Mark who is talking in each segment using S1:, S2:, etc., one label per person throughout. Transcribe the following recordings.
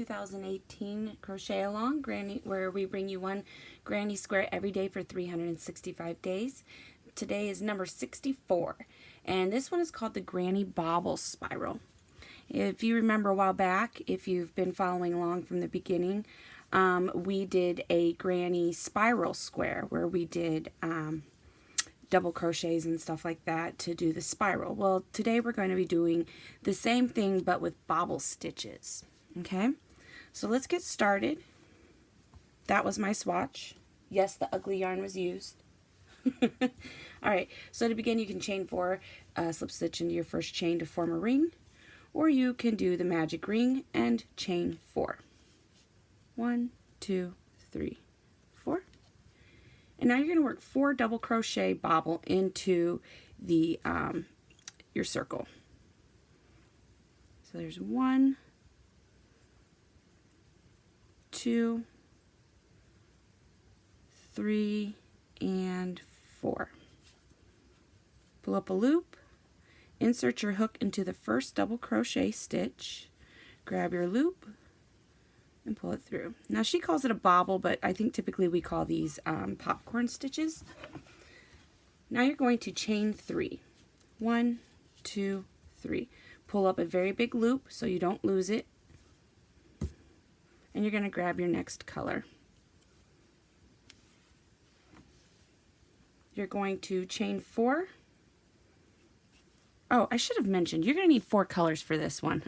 S1: 2018 Crochet Along Granny, where we bring you one granny square every day for 365 days. Today is number 64, and this one is called the Granny Bobble Spiral. If you remember a while back, if you've been following along from the beginning, we did a granny spiral square where we did double crochets and stuff like that to do the spiral. Well, today we're going to be doing the same thing but with bobble stitches. Okay, so let's get started. That was my swatch. Yes, the ugly yarn was used. Alright, so to begin, you can chain 4, slip stitch into your first chain to form a ring, or you can do the magic ring and chain 4. 1, 2, 3, 4. And now you're going to work 4 double crochet bobble into the your circle. So there's 1, 2, 3, and 4. Pull up a loop, insert your hook into the first double crochet stitch, grab your loop, and pull it through. Now she calls it a bobble, but I think typically we call these popcorn stitches. Now you're going to chain 3. 1, 2, 3. Pull up a very big loop so you don't lose it, and you're going to grab your next color. You're going to chain 4. Oh, I should have mentioned, you're going to need 4 colors for this one.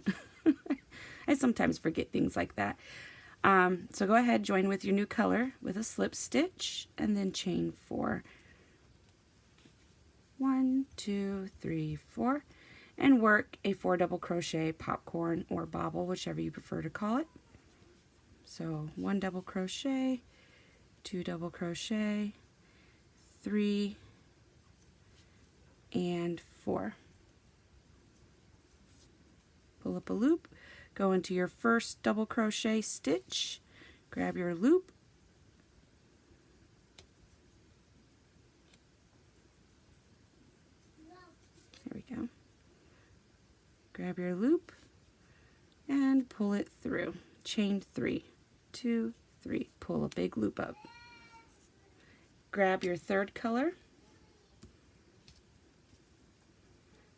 S1: I sometimes forget things like that. So go ahead, join with your new color with a slip stitch, and then chain 4. 1, 2, 3, 4, and work a 4 double crochet popcorn or bobble, whichever you prefer to call it. So 1 double crochet, 2 double crochet, 3, and 4. Pull up a loop, go into your first double crochet stitch, grab your loop, there we go, grab your loop and pull it through, chain 3, 2, 3, pull a big loop up. Grab your third color,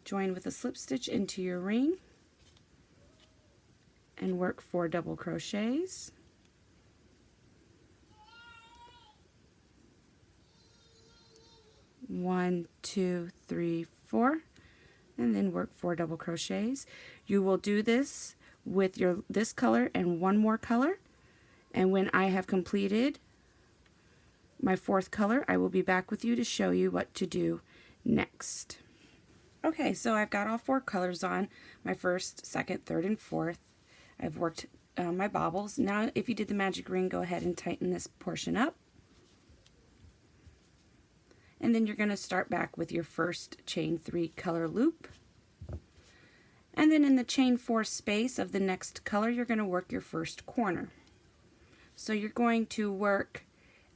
S1: join with a slip stitch into your ring, and work 4 double crochets. One, 2, 3, 4, and then work 4 double crochets. You will do this with this color and 1 more color, and when I have completed my 4th color, I will be back with you to show you what to do next. Okay, so I've got all 4 colors on, my 1st, 2nd, 3rd, and 4th. I've worked my bobbles. Now if you did the magic ring, go ahead and tighten this portion up. And then you're going to start back with your first chain 3 color loop. And then in the chain 4 space of the next color, you're going to work your first corner. So you're going to work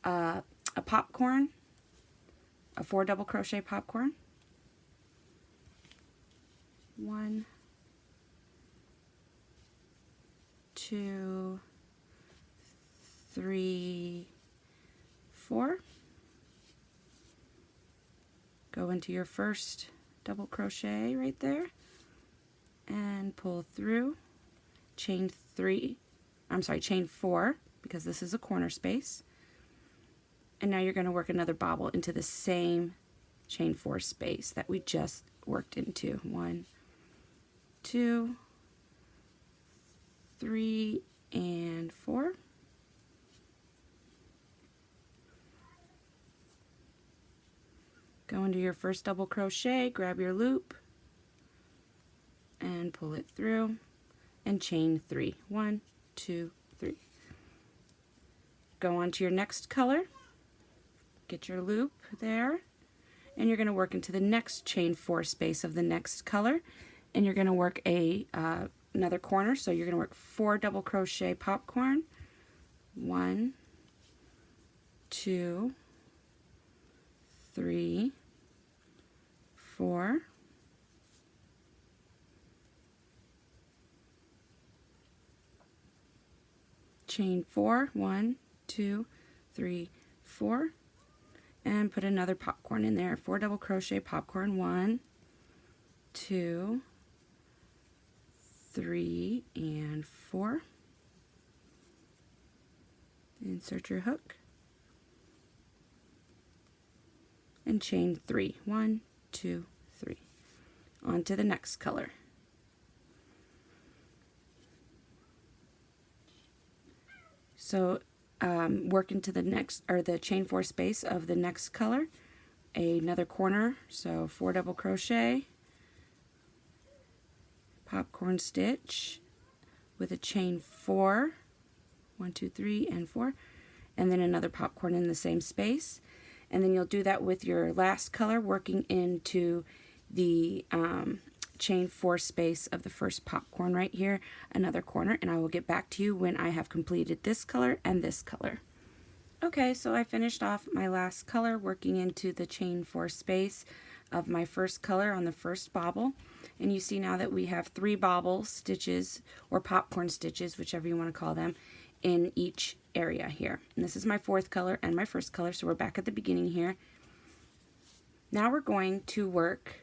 S1: a popcorn, a 4 double crochet popcorn. 1, 2, 3, 4. Go into your first double crochet right there and pull through, chain 4, because this is a corner space. And now you're going to work another bobble into the same chain 4 space that we just worked into. 1, 2, 3, and 4. Go into your first double crochet, grab your loop, and pull it through, and chain 3. 1, 2, 3. Go on to your next color, get your loop there, and you're going to work into the next chain 4 space of the next color, and you're going to work another corner. So you're going to work 4 double crochet popcorn. 1, 2, 3, 4. chain 4, 1, 2, 3, 4, and put another popcorn in there. 4 double crochet popcorn, 1, 2, 3, and 4. Insert your hook and chain 3, 1, 2, 3. On to the next color. So work into the next, or the chain 4 space of the next color, another corner, so 4 double crochet, popcorn stitch with a chain 4, 1, 2, 3, and 4, and then another popcorn in the same space. And then you'll do that with your last color, working into the chain 4 space of the first popcorn right here, another corner, and I will get back to you when I have completed this color and this color. Okay, so I finished off my last color working into the chain 4 space of my first color on the first bobble, and you see now that we have 3 bobble stitches, or popcorn stitches, whichever you want to call them, in each area here. And this is my 4th color and my first color, so we're back at the beginning here. Now we're going to work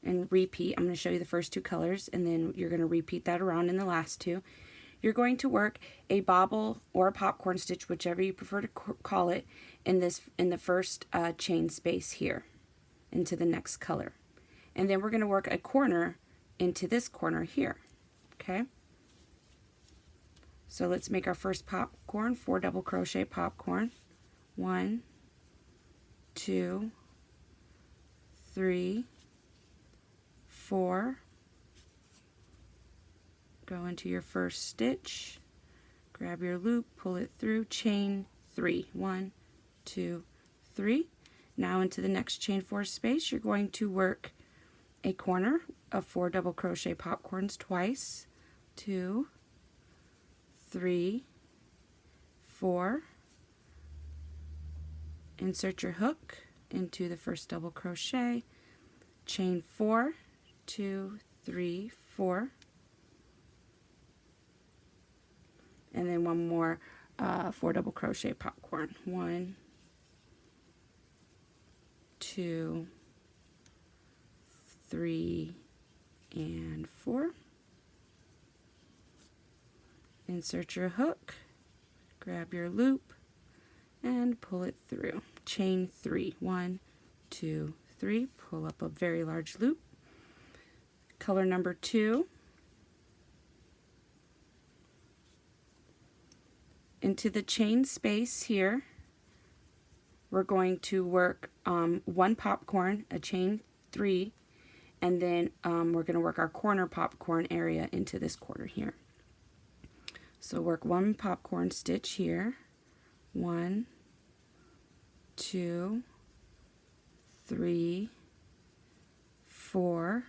S1: and repeat. I'm going to show you the first 2 colors, and then you're going to repeat that around in the last 2. You're going to work a bobble or a popcorn stitch, whichever you prefer to call it, in the first chain space here into the next color. And then we're going to work a corner into this corner here. Okay? So let's make our first popcorn, 4 double crochet popcorn. 1, 2, 3, 4. Go into your first stitch, grab your loop, pull it through, chain 3. 1, 2, 3. Now into the next chain 4 space, you're going to work a corner of 4 double crochet popcorns twice. 2, 3, 4. Insert your hook into the first double crochet, chain 4, 2, 3, 4, and then one more 4 double crochet popcorn. 1, 2, 3, and 4. Insert your hook, grab your loop, and pull it through. Chain 3. 1, 2, 3. Pull up a very large loop. Color number 2. Into the chain space here, we're going to work 1 popcorn, a chain 3, and then we're going to work our corner popcorn area into this corner here. So work 1 popcorn stitch here, 1, 2, 3, 4.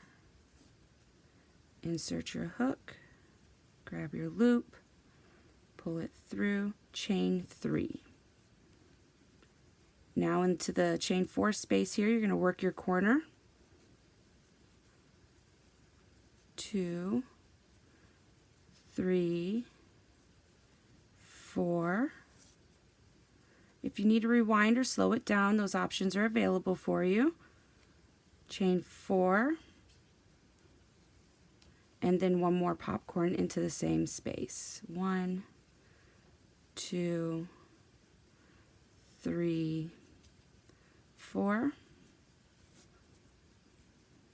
S1: Insert your hook, grab your loop, pull it through, chain 3. Now into the chain 4 space here, you're going to work your corner, 2, 3, 4. If you need to rewind or slow it down, those options are available for you. Chain 4, and then 1 more popcorn into the same space. 1, 2, 3, 4.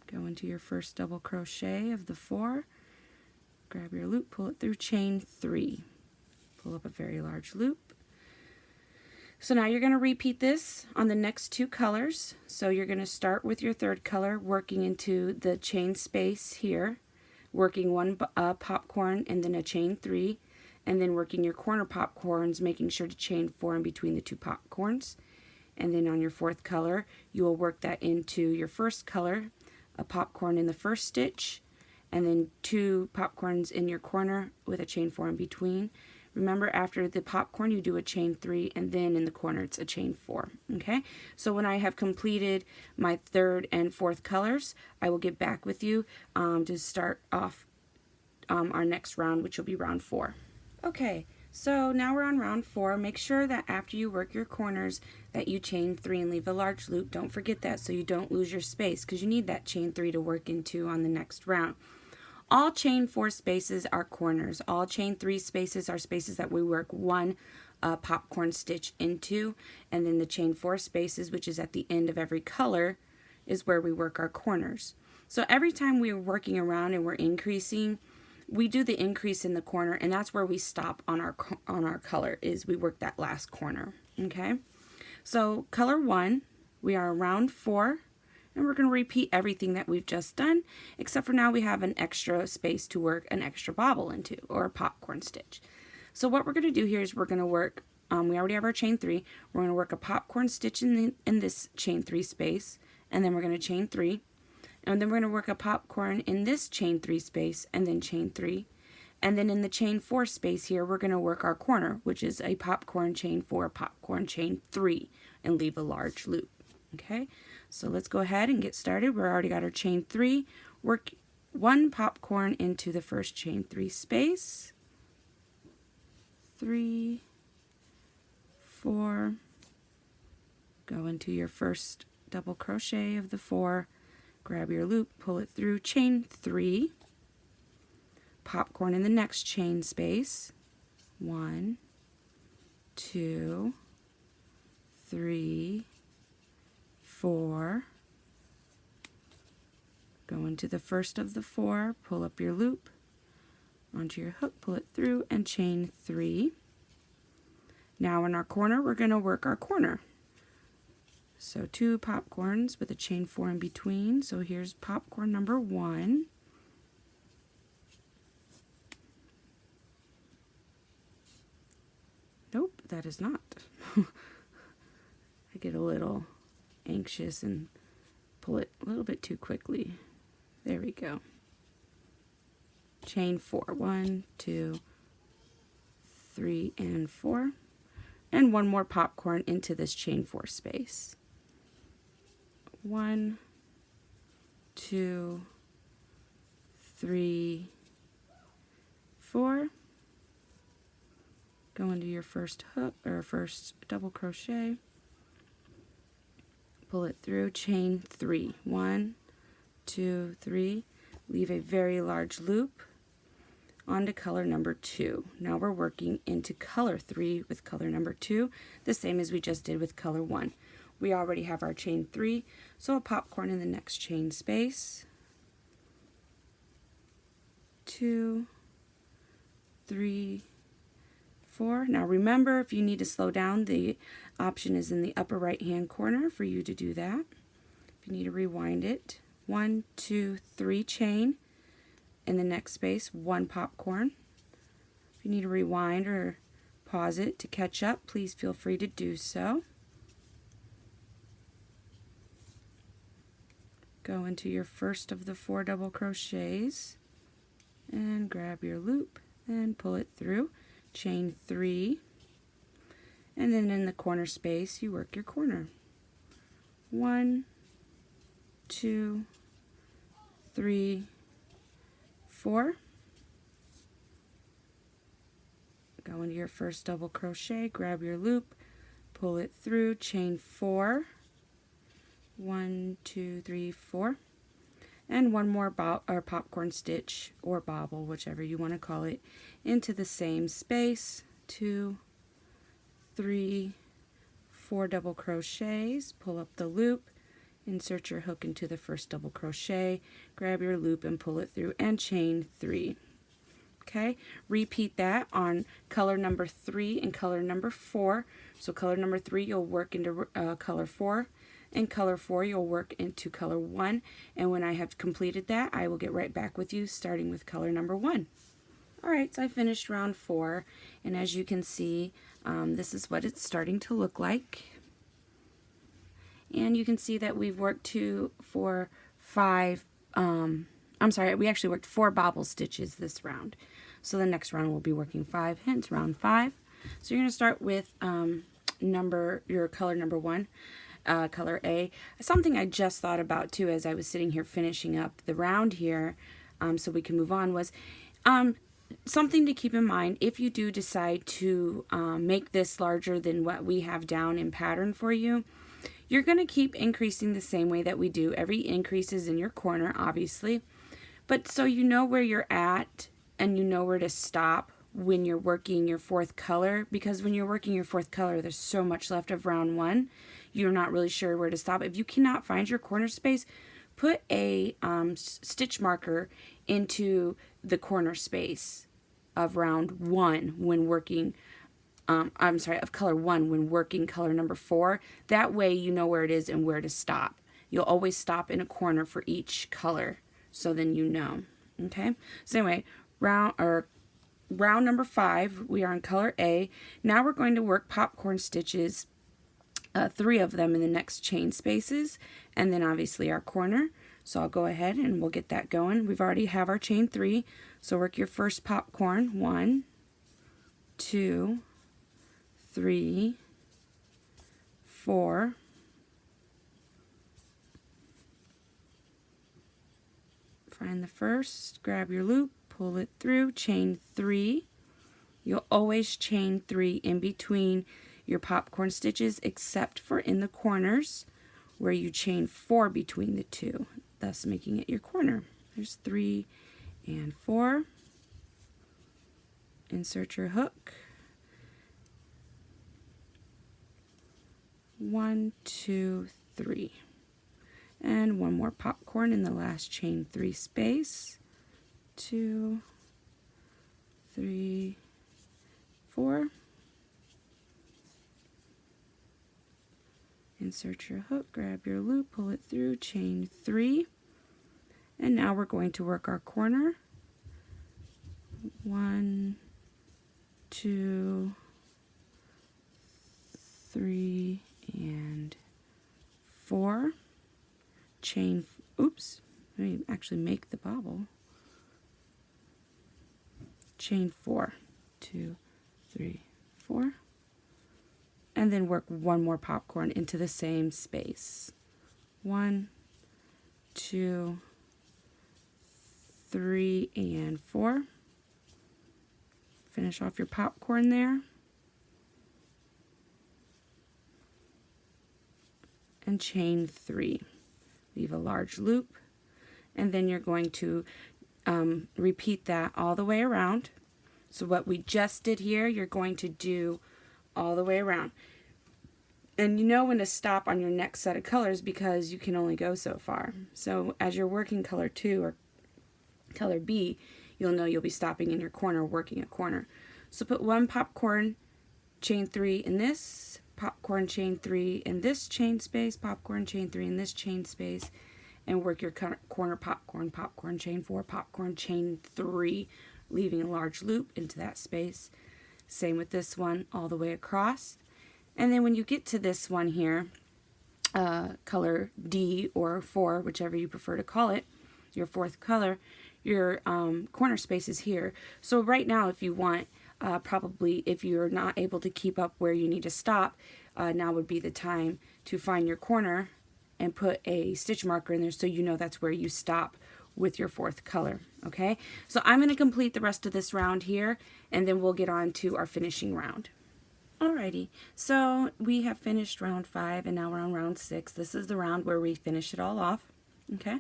S1: Go into your first double crochet of the 4, grab your loop, pull it through, chain 3. Pull up a very large loop. So now you're going to repeat this on the next 2 colors. So you're going to start with your 3rd color, working into the chain space here, working 1 popcorn and then a chain 3, and then working your corner popcorns, making sure to chain 4 in between the 2 popcorns. And then on your 4th color, you will work that into your first color, a popcorn in the first stitch, and then 2 popcorns in your corner with a chain 4 in between. Remember, after the popcorn, you do a chain 3, and then in the corner, it's a chain 4. Okay? So when I have completed my 3rd and 4th colors, I will get back with you to start off our next round, which will be round 4. Okay, so now we're on round 4. Make sure that after you work your corners that you chain 3 and leave a large loop. Don't forget that so you don't lose your space, because you need that chain 3 to work into on the next round. All chain 4 spaces are corners. All chain 3 spaces are spaces that we work one popcorn stitch into, and then the chain 4 spaces, which is at the end of every color, is where we work our corners. So every time we're working around and we're increasing, we do the increase in the corner, and that's where we stop on our color, is we work that last corner. Okay, so color 1, we are around 4, and we're going to repeat everything that we've just done, except for now we have an extra space to work an extra bobble into, or a popcorn stitch. So what we're going to do here is we're going to work, we already have our chain 3, we're going to work a popcorn stitch in this chain 3 space, and then we're going to chain 3, and then we're going to work a popcorn in this chain 3 space, and then chain 3, and then in the chain 4 space here we're going to work our corner, which is a popcorn chain 4, popcorn chain 3, and leave a large loop. Okay, so let's go ahead and get started. We've already got our chain 3, work 1 popcorn into the first chain 3 space, 3, 4, go into your first double crochet of the 4, grab your loop, pull it through, chain 3, popcorn in the next chain space, 1, 2, 3, 4, go into the first of the 4, pull up your loop onto your hook, pull it through, and chain 3. Now in our corner, we're going to work our corner. So 2 popcorns with a chain 4 in between. So here's popcorn number 1. Nope, that is not. I get a little anxious and pull it a little bit too quickly. There we go. Chain 4, 1, 2, 3, and 4, and 1 more popcorn into this chain 4 space. 1, 2, 3, 4. Go into your first hook or first double crochet, pull it through, chain 3, 1, 2, 3, leave a very large loop onto color number 2. Now we're working into color 3 with color number 2, the same as we just did with color 1. We already have our chain 3, so a popcorn in the next chain space, 2, 3, 4. Now remember, if you need to slow down, the option is in the upper right hand corner for you to do that. If you need to rewind it, 1, 2, 3 chain. In the next space, 1 popcorn. If you need to rewind or pause it to catch up, please feel free to do so. Go into your first of the 4 double crochets and grab your loop and pull it through, chain 3, and then in the corner space you work your corner. 1, 2, 3, 4. Go into your first double crochet, grab your loop, pull it through, chain 4, 1, 2, 3, 4, and 1 more popcorn stitch or bobble, whichever you want to call it, into the same space, 2, 3, 4 double crochets, pull up the loop, insert your hook into the first double crochet, grab your loop and pull it through, and chain 3. Okay, repeat that on color number 3 and color number 4. So color number 3 you'll work into color 4, and color 4 you'll work into color 1, and when I have completed that I will get right back with you starting with color number 1. Alright, so I finished round 4, and as you can see, this is what it's starting to look like. And you can see that we've worked 2, 4, 5, I'm sorry, we actually worked 4 bobble stitches this round. So the next round we'll be working 5, hence round 5. So you're going to start with your color number 1, color A. Something I just thought about too as I was sitting here finishing up the round here, so we can move on, was something to keep in mind, if you do decide to make this larger than what we have down in pattern for you, you're going to keep increasing the same way that we do. Every increase is in your corner, obviously. But so you know where you're at and you know where to stop when you're working your fourth color, because when you're working your fourth color, there's so much left of round one, you're not really sure where to stop. If you cannot find your corner space, put a stitch marker into the corner space of round one when working, of color one when working color number 4. That way you know where it is and where to stop. You'll always stop in a corner for each color, so then you know. Okay, so anyway, round number 5, we are on color A. Now we're going to work popcorn stitches, 3 of them in the next chain spaces, and then obviously our corner. So I'll go ahead and we'll get that going. We've already have our chain 3, so work your first popcorn. 1, 2, 3, 4, find the first, grab your loop, pull it through, chain 3. You'll always chain 3 in between your popcorn stitches, except for in the corners where you chain 4 between the 2, thus making it your corner. There's 3 and 4. Insert your hook. 1, 2, 3. And one more popcorn in the last chain 3 space. 2, 3, 4. Insert your hook, grab your loop, pull it through, chain 3. And now we're going to work our corner. 1, 2, 3, and 4. Chain, oops, let me actually make the bobble. Chain 4, 2, 3, 4. And then work one more popcorn into the same space. 1, 2, 3, and 4. Finish off your popcorn there. And chain 3. Leave a large loop. And then you're going to repeat that all the way around. So what we just did here, you're going to do all the way around. And you know when to stop on your next set of colors because you can only go so far. So as you're working color 2 or color B, you'll know you'll be stopping in your corner, working a corner. So put 1 popcorn, chain 3 in this, popcorn, chain 3 in this chain space, popcorn, chain 3 in this chain space, and work your corner popcorn, popcorn, chain 4, popcorn, chain 3, leaving a large loop into that space. Same with this one all the way across. And then when you get to this one here, color D or 4, whichever you prefer to call it, your fourth color, your corner space is here. So right now, if you want, probably if you're not able to keep up where you need to stop, now would be the time to find your corner and put a stitch marker in there so you know that's where you stop with your fourth color. Okay, so I'm going to complete the rest of this round here, and then we'll get on to our finishing round. Alrighty, so we have finished round 5 and now we're on round 6. This is the round where we finish it all off. Okay,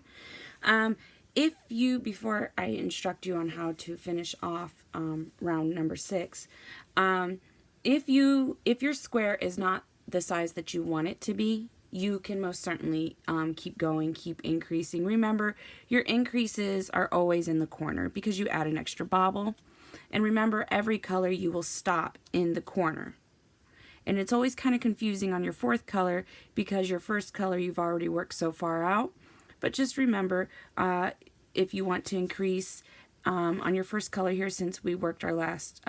S1: if you, before I instruct you on how to finish off round number 6, if your square is not the size that you want it to be, you can most certainly keep going, keep increasing. Remember, your increases are always in the corner because you add an extra bobble. And remember, every color you will stop in the corner. And it's always kind of confusing on your fourth color because your first color you've already worked so far out. But just remember, if you want to increase on your first color here, since we worked our last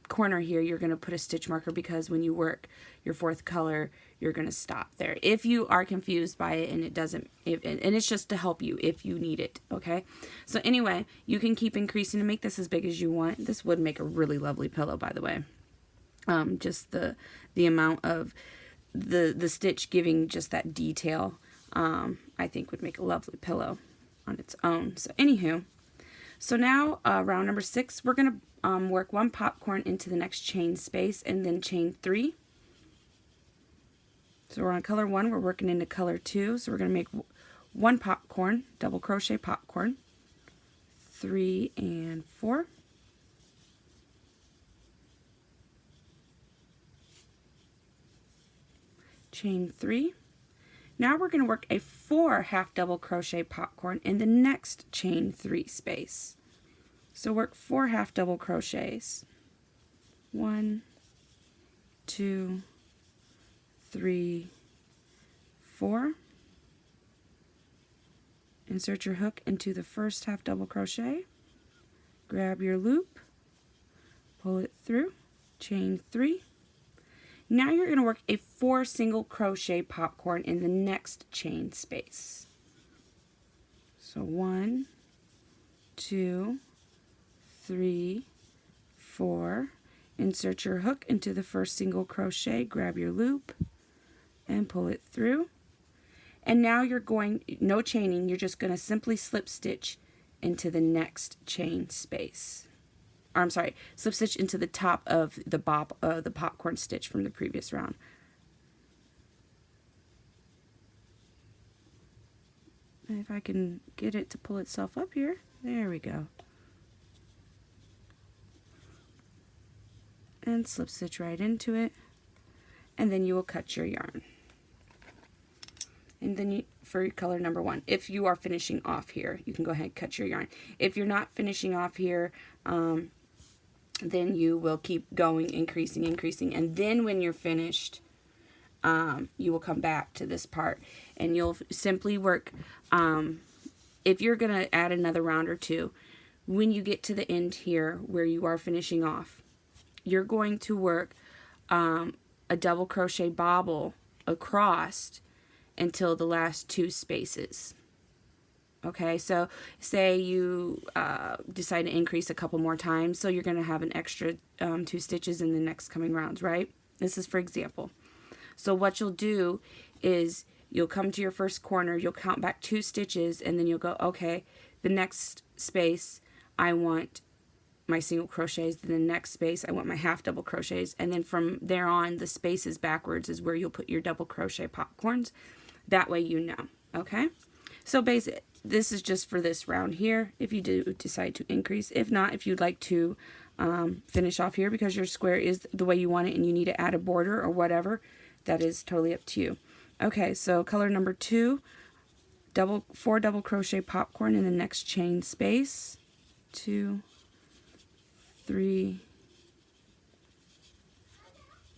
S1: corner here, you're going to put a stitch marker because when you work your fourth color, you're going to stop there. If you are confused by it and it doesn't, and it's just to help you if you need it, okay? So anyway, you can keep increasing to make this as big as you want. This would make a really lovely pillow, by the way. Just the amount of the stitch giving just that detail, I think would make a lovely pillow on its own. So anywho, So now round number 6, we're going to work 1 popcorn into the next chain space and then chain 3. So we're on color 1, we're working into color 2. So we're going to make 1 popcorn, double crochet popcorn, 3 and 4. Chain 3. Now we're going to work a 4 half double crochet popcorn in the next chain 3 space. So work 4 half double crochets. 1, 2, 3, 4. Insert your hook into the first half double crochet. Grab your loop, pull it through, chain 3. Now you're going to work a 4 single crochet popcorn in the next chain space. So 1, 2, 3, 4. Insert your hook into the first single crochet, grab your loop, and pull it through. And now you're going, no chaining, you're just going to simply slip stitch into the next chain space. Or, I'm sorry, slip stitch into the top of the popcorn stitch from the previous round. If I can get it to pull itself up here, there we go. And slip stitch right into it, and then you will cut your yarn. And then for color number 1, if you are finishing off here, you can go ahead and cut your yarn. If you're not finishing off here, then you will keep going, increasing, and then when you're finished, you will come back to this part, and you'll simply work, if you're going to add another round or 2, when you get to the end here where you are finishing off, you're going to work a double crochet bobble across until the last 2 spaces. Okay, so say you decide to increase a couple more times, so you're going to have an extra 2 stitches in the next coming rounds, right? This is for example. So what you'll do is you'll come to your first corner, you'll count back 2 stitches, and then you'll go, okay, the next space I want my single crochets, then the next space I want my half double crochets, and then from there on the spaces backwards is where you'll put your double crochet popcorns. That way you know, okay? So basically, this is just for this round here, if you do decide to increase. If not, if you'd like to finish off here because your square is the way you want it and you need to add a border or whatever, that is totally up to you. Okay, so color number 2, 4 double crochet popcorn in the next chain space. 2, 3,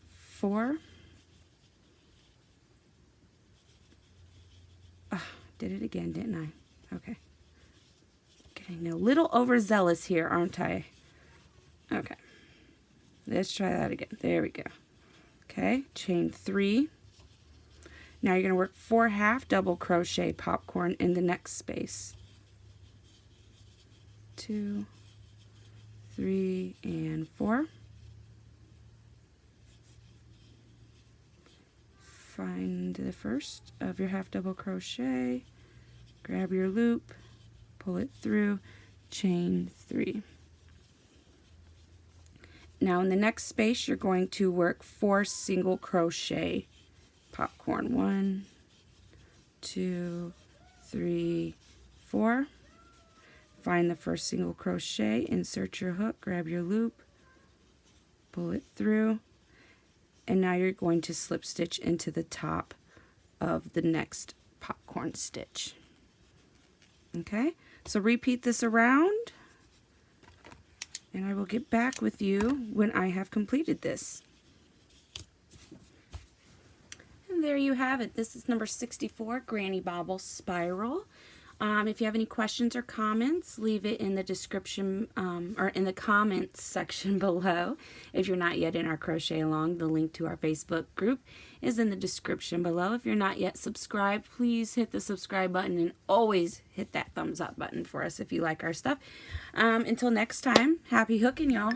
S1: 4. Did it again, didn't I? Okay. Getting a little overzealous here, aren't I? Okay. Let's try that again. There we go. Okay, chain 3. Now you're going to work 4 half double crochet popcorn in the next space. 2, 3, and 4. Find the first of your half double crochet, grab your loop, pull it through, chain 3. Now in the next space you're going to work 4 single crochet popcorn. 1, 2, 3, 4. Find the first single crochet, insert your hook, grab your loop, pull it through, and now you're going to slip stitch into the top of the next popcorn stitch. Okay, so repeat this around, and I will get back with you when I have completed this. And there you have it. This is number 64, Granny Bobble Spiral. If you have any questions or comments, leave it in the description or in the comments section below. If you're not yet in our Crochet Along, the link to our Facebook group is in the description below. If you're not yet subscribed, please hit the subscribe button and always hit that thumbs up button for us if you like our stuff. Until next time, happy hooking, y'all.